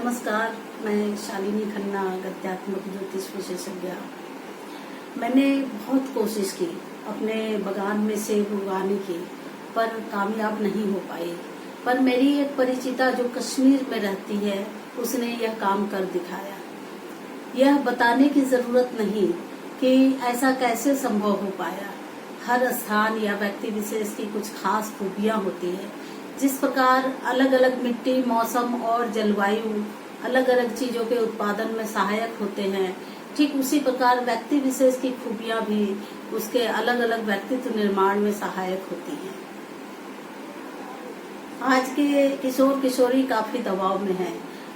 नमस्कार, मैं शालिनी खन्ना, गद्यात्मक ज्योतिष विशेषज्ञ। मैंने बहुत कोशिश की अपने बगान में सेब उगाने की, पर कामयाब नहीं हो पाई। पर मेरी एक परिचिता जो कश्मीर में रहती है, उसने यह काम कर दिखाया। यह बताने की जरूरत नहीं कि ऐसा कैसे संभव हो पाया। हर स्थान या व्यक्ति विशेष की कुछ खास खूबियां होती है। जिस प्रकार अलग अलग मिट्टी, मौसम और जलवायु अलग अलग चीजों के उत्पादन में सहायक होते हैं, ठीक उसी प्रकार व्यक्ति विशेष की खूबियां भी उसके अलग अलग व्यक्तित्व निर्माण में सहायक होती हैं। आज के किशोर किशोरी काफी दबाव में हैं।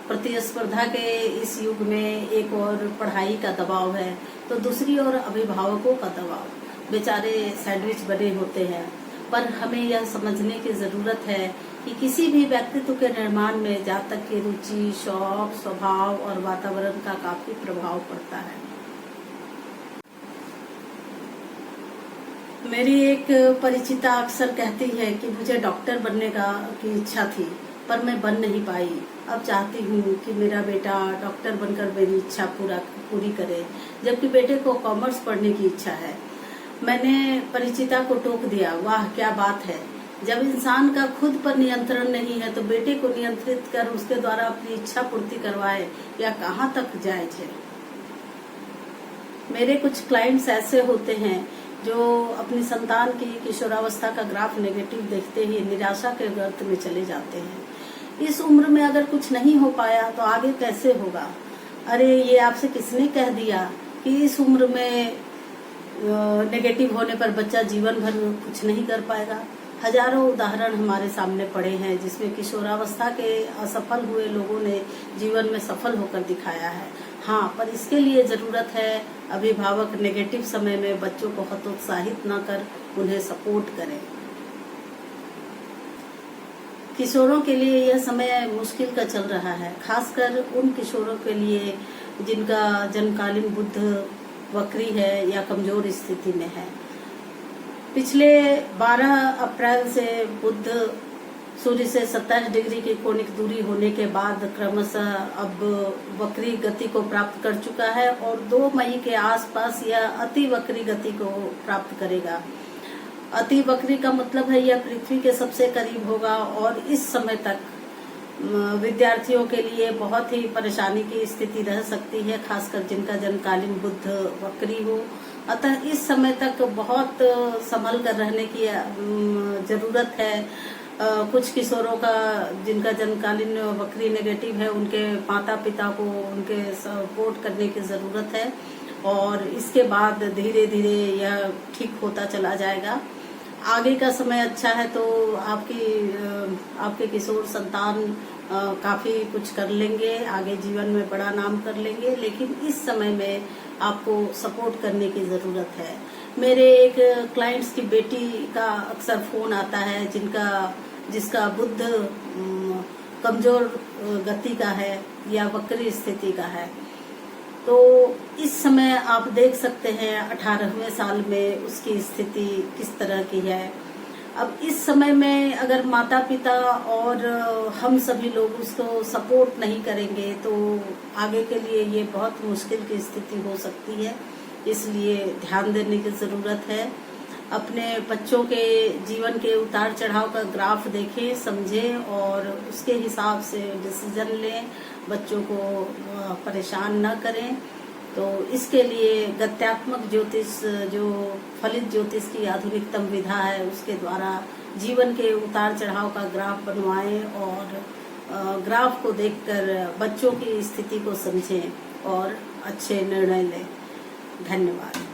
प्रतिस्पर्धा के इस युग में एक और पढ़ाई का दबाव है, तो दूसरी ओर अभिभावकों का दबाव। बेचारे सैंडविच बने होते हैं। पर हमें यह समझने की जरूरत है कि किसी भी व्यक्तित्व के निर्माण में जातक की रुचि, शौक, स्वभाव और वातावरण का काफी प्रभाव पड़ता है। मेरी एक परिचिता अक्सर कहती है कि मुझे डॉक्टर बनने की इच्छा थी, पर मैं बन नहीं पाई। अब चाहती हूँ कि मेरा बेटा डॉक्टर बनकर मेरी इच्छा पूरी करे, जबकि बेटे को कॉमर्स पढ़ने की इच्छा है। मैंने परिचिता को टोक दिया, वाह क्या बात है। जब इंसान का खुद पर नियंत्रण नहीं है, तो बेटे को नियंत्रित कर उसके द्वारा अपनी इच्छा पूर्ति करवाए, या कहाँ तक जायज है। मेरे कुछ क्लाइंट्स ऐसे होते हैं जो अपनी संतान की किशोरावस्था का ग्राफ नेगेटिव देखते ही निराशा के गर्त में चले जाते हैं। इस उम्र में अगर कुछ नहीं हो पाया तो आगे कैसे होगा। अरे ये आपसे किसने कह दिया कि इस उम्र में नेगेटिव होने पर बच्चा जीवन भर कुछ नहीं कर पाएगा। हजारों उदाहरण हमारे सामने पड़े हैं, जिसमें किशोरावस्था के असफल हुए लोगों ने जीवन में सफल होकर दिखाया है। हाँ, पर इसके लिए जरूरत है अभिभावक नेगेटिव समय में बच्चों को हतोत्साहित न कर उन्हें सपोर्ट करें। किशोरों के लिए यह समय मुश्किल का चल रहा है, खासकर उन किशोरों के लिए जिनका जन्मकालीन बुध वक्री है या कमजोर स्थिति में है। पिछले 12 अप्रैल से बुध सूर्य से 27 डिग्री की कोणिक दूरी होने के बाद क्रमशः अब वक्री गति को प्राप्त कर चुका है, और 2 मई के आसपास यह अति वक्री गति को प्राप्त करेगा। अति वक्री का मतलब है यह पृथ्वी के सबसे करीब होगा, और इस समय तक विद्यार्थियों के लिए बहुत ही परेशानी की स्थिति रह सकती है, खासकर जिनका जन्मकालीन बुध वक्री हो। अतः इस समय तक बहुत संभल कर रहने की जरूरत है। कुछ किशोरों का जिनका जन्मकालीन वक्री नेगेटिव है, उनके माता पिता को उनके सपोर्ट करने की जरूरत है, और इसके बाद धीरे धीरे यह ठीक होता चला जाएगा। आगे का समय अच्छा है, तो आपके किशोर संतान काफी कुछ कर लेंगे, आगे जीवन में बड़ा नाम कर लेंगे, लेकिन इस समय में आपको सपोर्ट करने की जरूरत है। मेरे एक क्लाइंट्स की बेटी का अक्सर फोन आता है जिसका बुध कमजोर गति का है या वक्री स्थिति का है। तो इस समय आप देख सकते हैं 18वें साल में उसकी स्थिति किस तरह की है। अब इस समय में अगर माता पिता और हम सभी लोग उसको सपोर्ट नहीं करेंगे, तो आगे के लिए ये बहुत मुश्किल की स्थिति हो सकती है। इसलिए ध्यान देने की जरूरत है। अपने बच्चों के जीवन के उतार चढ़ाव का ग्राफ देखें, समझें, और उसके हिसाब से डिसीजन लें। बच्चों को परेशान न करें। तो इसके लिए गत्यात्मक ज्योतिष, जो फलित ज्योतिष की आधुनिकतम विधा है, उसके द्वारा जीवन के उतार चढ़ाव का ग्राफ बनवाएं, और ग्राफ को देखकर बच्चों की स्थिति को समझें और अच्छे निर्णय लें। धन्यवाद।